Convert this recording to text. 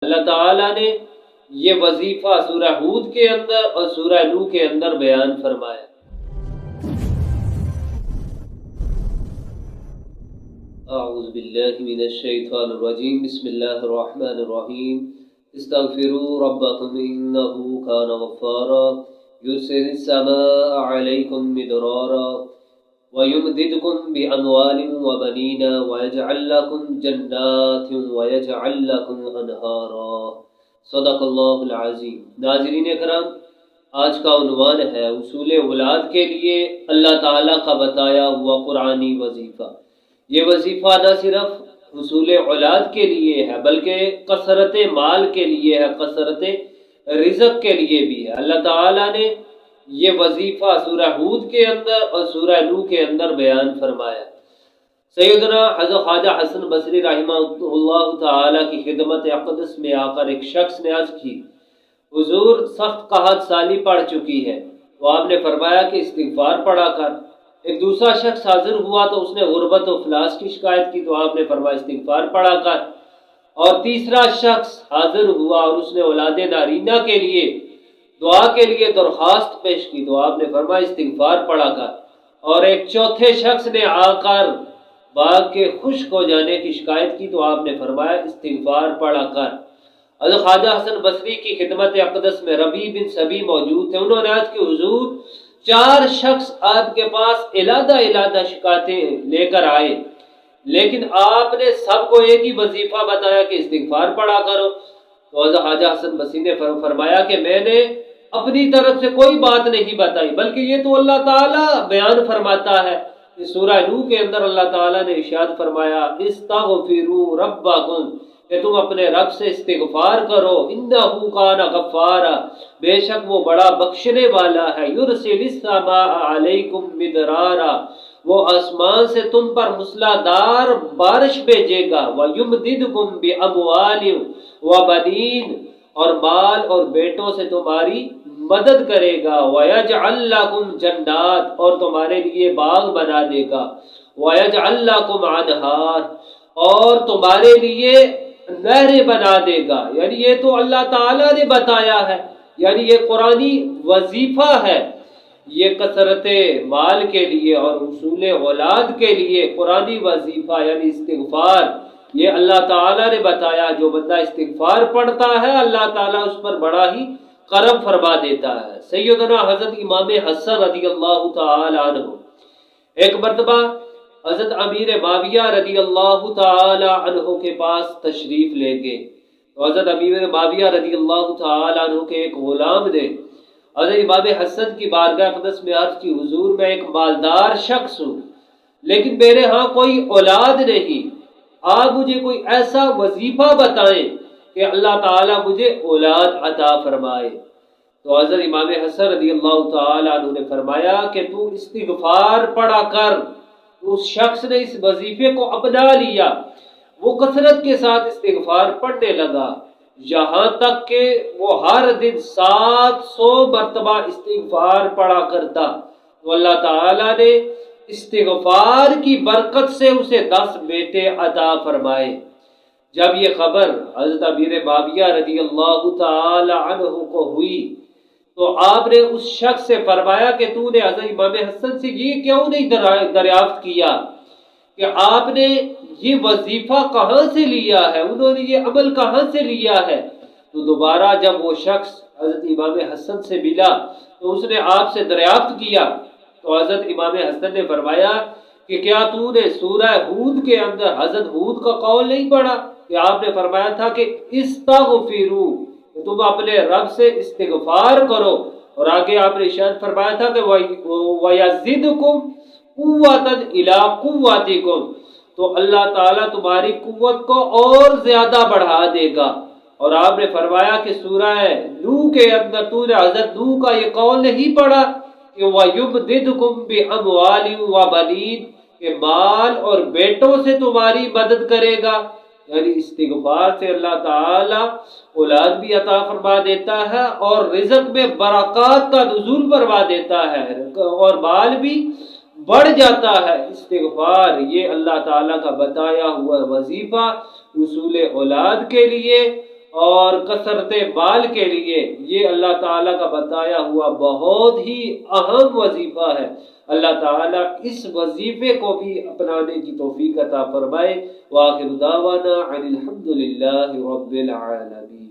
اللہ تعالیٰ نے یہ وظیفہ سورہ ہود کے اندر اور سورہ نوح کے اندر بیان فرمایا۔ اعوذ باللہ من الشیطان الرجیم، بسم اللہ الرحمن الرحیم۔ استغفروا ربکم انہ کان غفارا یرسل السماء علیکم مدرارا وَيُمْدِدْكُمْ بِأَمْوَالٍ وَبَنِينَ وَيَجْعَلْ لَكُمْ جَنَّاتٍ وَيَجْعَلْ لَكُمْ أَنْهَارًا۔ صدق اللہ العظیم۔ ناظرین کرام، آج کا عنوان ہے حصول اولاد کے لیے اللہ تعالیٰ کا بتایا ہوا قرآنی وظیفہ۔ یہ وظیفہ نہ صرف حصول اولاد کے لیے ہے بلکہ کثرت مال کے لیے ہے، کثرت رزق کے لیے بھی ہے۔ اللہ تعالیٰ نے یہ وظیفہ سورہ ہود کے اندر اور سورہ نوح کے اندر بیان فرمایا۔ سیدنا حضرت خواجہ حسن بصری رحمہ اللہ تعالی کی خدمت اقدس میں آ کر ایک شخص نے عرض کی، حضور سخت قحط سالی پڑ چکی ہے، تو آپ نے فرمایا کہ استغفار پڑھا کر۔ ایک دوسرا شخص حاضر ہوا تو اس نے غربت و افلاس کی شکایت کی، تو آپ نے فرمایا استغفار پڑھا کر۔ اور تیسرا شخص حاضر ہوا اور اس نے اولاد نارینہ کے لیے دعا کے لیے درخواست پیش کی، تو آپ نے فرمایا استغفار پڑھا کر۔ اور ایک چوتھے شخص نے آ کر باغ کے خشک ہو جانے کی شکایت کی، تو آپ نے فرمایا استغفار پڑھا کر۔ حضرت خواجہ حسن بصری کی خدمت اقدس میں ربیع بن سبی موجود تھے۔ انہوں نے عرض کی، حضور 4 شخص آپ کے پاس علیحدہ شکایتیں لے کر آئے، لیکن آپ نے سب کو ایک ہی وظیفہ بتایا کہ استغفار پڑھا کرو۔ تو حضرت خواجہ حسن بصری نے فرمایا کہ میں نے اپنی طرف سے کوئی بات نہیں بتائی، بلکہ یہ تو اللہ تعالیٰ بیان فرماتا ہے۔ سورہ نوح کے اندر اللہ تعالیٰ نے ارشاد فرمایا استغفروا ربکم، کہ تم اپنے رب سے استغفار کرو، انہ کان غفارا، بے شک وہ بڑا بخشنے والا ہے، یرسل السماء علیکم مدرارا، وہ آسمان سے تم پر موسلادھار بارش بھیجے گا، وَيُمْدِدْكُمْ بِأَمْوَالٍ وَبَنِينَ، اور مال اور بیٹوں سے تمہاری مدد کرے گا، وَيَجْعَلْ لَكُمْ جَنَّاتٍ، اور تمہارے لیے باغ بنا دے گا، وَيَجْعَلْ لَكُمْ أَنْهَارٍ، اور تمہارے لیے نہریں بنا دے گا۔ یعنی یہ تو اللہ تعالیٰ نے بتایا ہے، یعنی یہ قرآنی وظیفہ ہے۔ یہ کثرت مال کے لیے اور حصول اولاد کے لیے قرآنی وظیفہ یعنی استغفار، یہ اللہ تعالیٰ نے بتایا۔ جو بندہ استغفار پڑھتا ہے اللہ تعالیٰ اس پر بڑا ہی کرم فرما دیتا ہے۔ سیدنا حضرت امام حسن رضی اللہ تعالی عنہ ایک مرتبہ حضرت امیر معاویہ رضی اللہ تعالی عنہ کے پاس تشریف لے گئے، تو حضرت امیر معاویہ رضی اللہ تعالی عنہ کے ایک غلام نے حضرت امام حسن کی بارگاہ اقدس میں عرض کی، حضور میں ایک مالدار شخص ہوں لیکن میرے ہاں کوئی اولاد نہیں، آپ مجھے کوئی ایسا وظیفہ بتائیں کہ اللہ تعالیٰ مجھے اولاد عطا فرمائے۔ تو حضرت امام حسن رضی اللہ تعالی عنہ نے فرمایا کہ تو استغفار پڑھا کر۔ اس شخص نے اس وظیفے کو اپنا لیا، وہ کثرت کے ساتھ استغفار پڑھنے لگا، یہاں تک کہ وہ ہر دن 700 مرتبہ استغفار پڑھا کرتا۔ تو اللہ تعالیٰ نے استغفار کی برکت سے اسے 10 بیٹے عطا فرمائے۔ جب یہ خبر حضرت امیر معاویہ رضی اللہ تعالی عنہ کو ہوئی تو آپ نے اس شخص سے فرمایا کہ تو نے حضرت امام حسن سے یہ کیوں نہیں دریافت کیا کہ آپ نے یہ وظیفہ کہاں سے لیا ہے، انہوں نے یہ عمل کہاں سے لیا ہے؟ تو دوبارہ جب وہ شخص حضرت امام حسن سے ملا تو اس نے آپ سے دریافت کیا، تو حضرت امام حسن نے فرمایا کہ کیا تو نے سورہ ہود کے اندر حضرت ہود کا قول نہیں پڑھا کہ آپ نے فرمایا تھا کہ استغفروا، کہ تم اپنے رب سے استغفار کرو، اور آگے آپ نے ارشاد فرمایا تھا کہ وَيَزِدْكُمْ قُوَّةً إِلَىٰ قُوَّتِكُمْ، تو اللہ تعالیٰ تمہاری قوت کو اور زیادہ بڑھا دے گا۔ اور آپ نے فرمایا کہ سورہ نوح کے اندر تو نے حضرت نوح کا یہ قول نہیں پڑھا کہ وَيُمْدِدْكُمْ بِأَمْوَالٍ وَبَنِينَ، کہ مال اور بیٹوں سے تمہاری مدد کرے گا۔ یعنی استغفار سے اللہ تعالیٰ اولاد بھی عطا فرما دیتا ہے اور رزق میں برکات کا نزول فرما دیتا ہے اور مال بھی بڑھ جاتا ہے۔ استغفار یہ اللہ تعالیٰ کا بتایا ہوا وظیفہ حصول اولاد کے لیے اور کثرت مال کے لیے یہ اللہ تعالیٰ کا بتایا ہوا بہت ہی اہم وظیفہ ہے۔ اللہ تعالیٰ اس وظیفے کو بھی اپنانے کی توفیق عطا فرمائے۔ وآخر دعوانا ان الحمد للہ رب العالمین۔